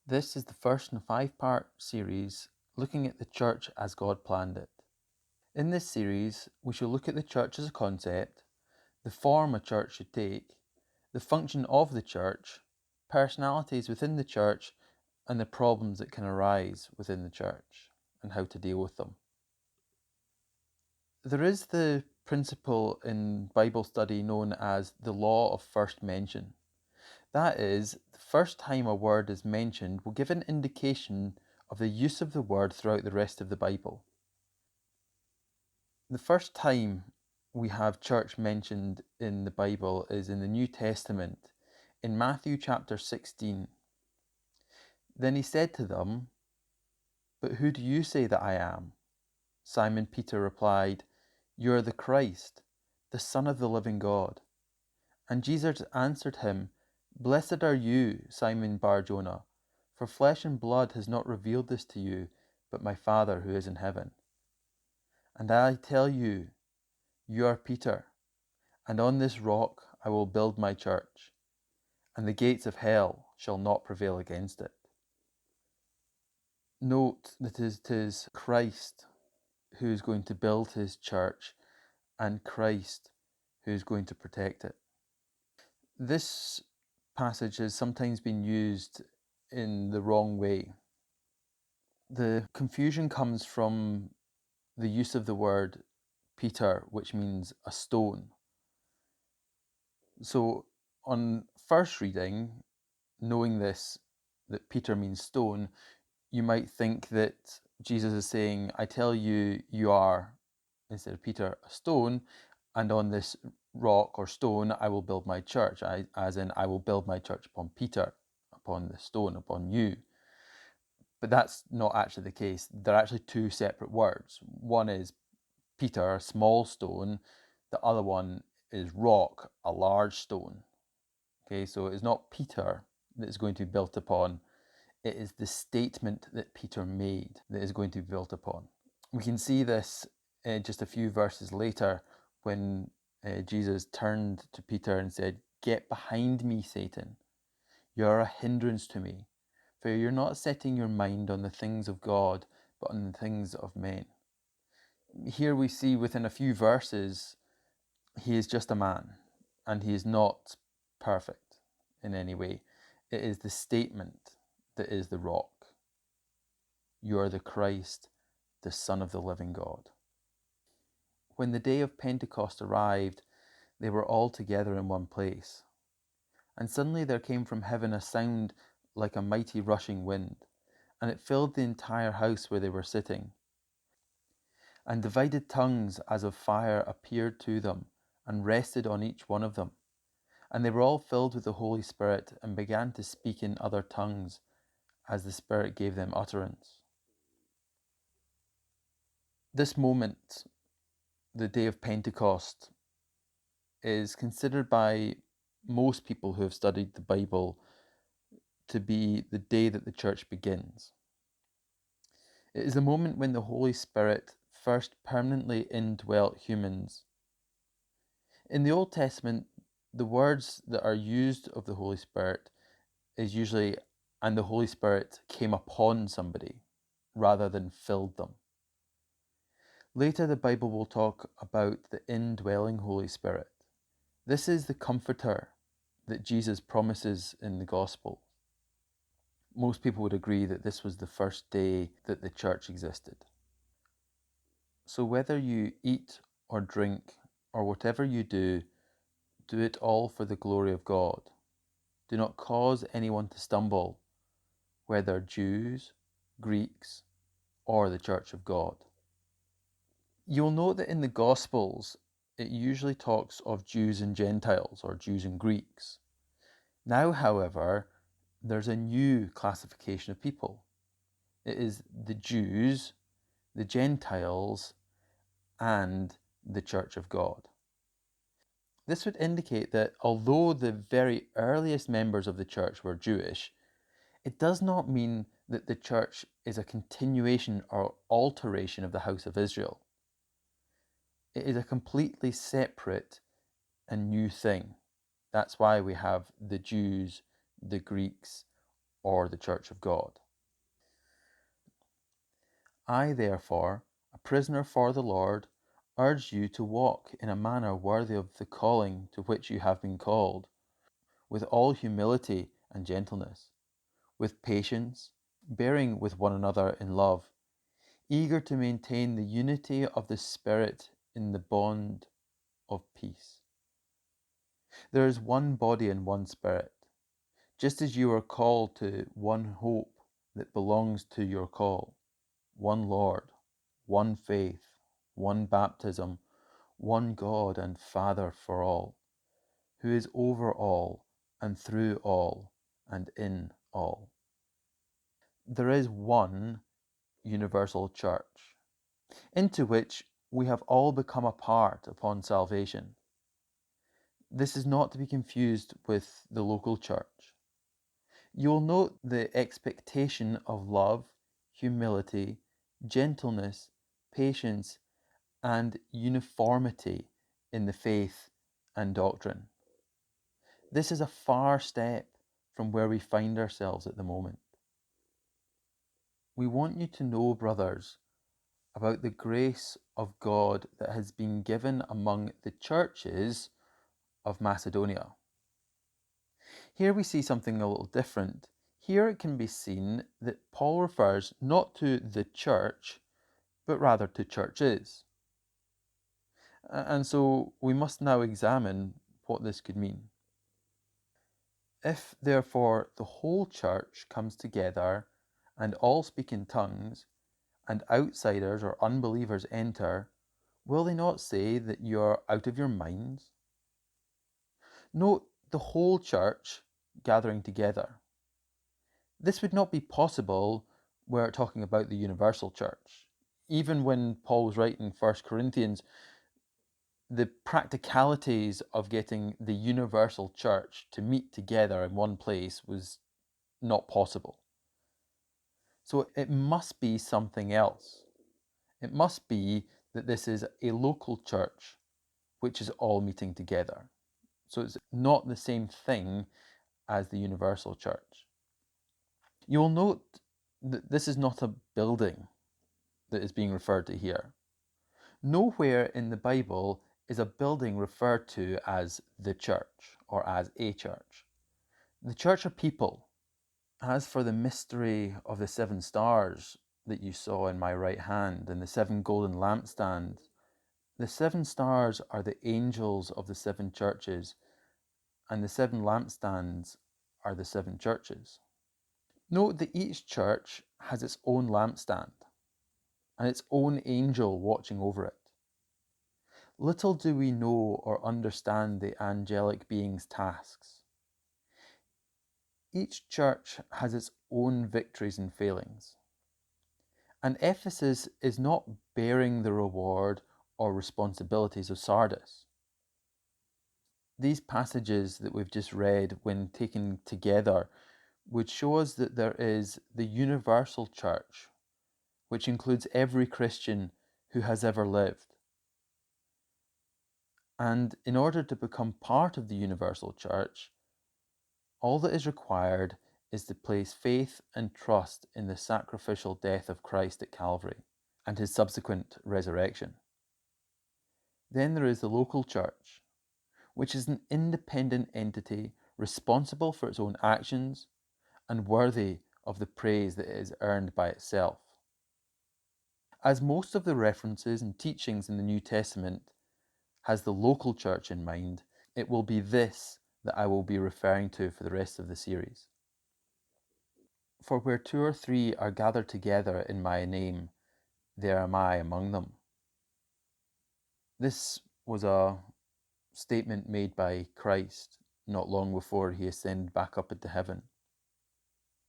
This is the first in a 5-part series looking at the church as God planned it. In this series, we shall look at the church as a concept, the form a church should take, the function of the church, personalities within the church, and the problems that can arise within the church, and how to deal with them. There is the principle in Bible study known as the law of first mention. That is, the first time a word is mentioned will give an indication of the use of the word throughout the rest of the Bible. The first time we have church mentioned in the Bible is in the New Testament, in Matthew chapter 16. Then he said to them, "But who do you say that I am?" Simon Peter replied, "You are the Christ, the Son of the living God." And Jesus answered him, "Blessed are you, Simon Bar-Jonah, for flesh and blood has not revealed this to you, but my Father who is in heaven. And I tell you, you are Peter, and on this rock I will build my church, and the gates of hell shall not prevail against it." Note that it is Christ who is going to build his church, and Christ who is going to protect it. This passage has sometimes been used in the wrong way. The confusion comes from the use of the word Peter, which means a stone. So on first reading, knowing this, that Peter means stone, you might think that Jesus is saying, "I tell you, you are," instead of Peter, "a stone, and on this rock or stone I will build my church," as in, I will build my church upon Peter, upon the stone, upon you. But that's not actually the case. They're actually two separate words. One is Peter, a small stone. The other one is rock, a large stone. Okay, so it's not Peter that is going to be built upon. It is the statement that Peter made that is going to be built upon. We can see this just a few verses later when Jesus turned to Peter and said, "Get behind me, Satan. You're a hindrance to me, for you're not setting your mind on the things of God, but on the things of men." Here we see within a few verses, he is just a man, and he is not perfect in any way. It is the statement that is the rock. You are the Christ, the Son of the living God. When the day of Pentecost arrived, they were all together in one place. And suddenly there came from heaven a sound like a mighty rushing wind, and it filled the entire house where they were sitting. And divided tongues as of fire appeared to them, and rested on each one of them. And they were all filled with the Holy Spirit, and began to speak in other tongues, as the Spirit gave them utterance. This moment, the day of Pentecost, is considered by most people who have studied the Bible to be the day that the church begins. It is the moment when the Holy Spirit first permanently indwelt humans. In the Old Testament, the words that are used of the Holy Spirit is usually, "and the Holy Spirit came upon somebody," rather than filled them. Later, the Bible will talk about the indwelling Holy Spirit. This is the comforter that Jesus promises in the gospel. Most people would agree that this was the first day that the church existed. So whether you eat or drink or whatever you do it all for the glory of God. Do not cause anyone to stumble, whether Jews, Greeks, or the church of God. You'll note that in the Gospels, it usually talks of Jews and Gentiles, or Jews and Greeks. Now, however, there's a new classification of people. It is the Jews, the Gentiles, and the Church of God. This would indicate that although the very earliest members of the church were Jewish, it does not mean that the church is a continuation or alteration of the house of Israel. It is a completely separate and new thing. That's why we have the Jews, the Greeks, or the Church of God. I, therefore, a prisoner for the Lord, urge you to walk in a manner worthy of the calling to which you have been called, with all humility and gentleness, with patience, bearing with one another in love, eager to maintain the unity of the Spirit in the bond of peace. There is one body and one Spirit, just as you are called to one hope that belongs to your call, one Lord, one faith, one baptism, one God and Father for all, who is over all and through all and in all. There is one universal church, into which we have all become a part upon salvation. This is not to be confused with the local church. You will note the expectation of love, humility, gentleness, patience, and uniformity in the faith and doctrine. This is a far step from where we find ourselves at the moment. We want you to know, brothers, about the grace of God that has been given among the churches of Macedonia. Here we see something a little different. Here it can be seen that Paul refers not to the church, but rather to churches. And so we must now examine what this could mean. If, therefore, the whole church comes together and all speak in tongues, and outsiders or unbelievers enter, will they not say that you are out of your minds? Note the whole church gathering together. This would not be possible were talking about the universal church. Even when Paul was writing 1 Corinthians, the practicalities of getting the universal church to meet together in one place was not possible. So it must be something else. It must be that this is a local church which is all meeting together. So it's not the same thing as the universal church. You will note that this is not a building that is being referred to here. Nowhere in the Bible is a building referred to as the church or as a church. The church are people. As for the mystery of the 7 stars that you saw in my right hand and the 7 golden lampstands, the 7 stars are the angels of the 7 churches, and the 7 lampstands are the 7 churches. Note that each church has its own lampstand and its own angel watching over it. Little do we know or understand the angelic beings' tasks. Each church has its own victories and failings. And Ephesus is not bearing the reward or responsibilities of Sardis. These passages that we've just read, when taken together, would show us that there is the universal church, which includes every Christian who has ever lived. And in order to become part of the universal church, all that is required is to place faith and trust in the sacrificial death of Christ at Calvary and his subsequent resurrection. Then there is the local church, which is an independent entity responsible for its own actions and worthy of the praise that it has earned by itself. As most of the references and teachings in the New Testament has the local church in mind, it will be this that I will be referring to for the rest of the series. For where 2 or 3 are gathered together in my name, there am I among them. This was a statement made by Christ not long before he ascended back up into heaven.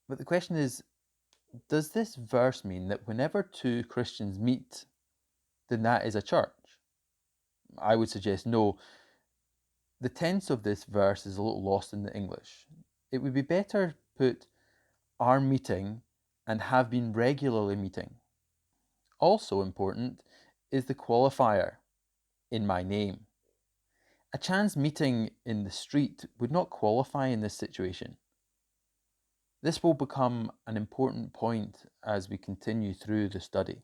But the question is, does this verse mean that whenever 2 Christians meet, then that is a church? I would suggest no. The tense of this verse is a little lost in the English. It would be better put are meeting and have been regularly meeting. Also important is the qualifier, in my name. A chance meeting in the street would not qualify in this situation. This will become an important point as we continue through the study.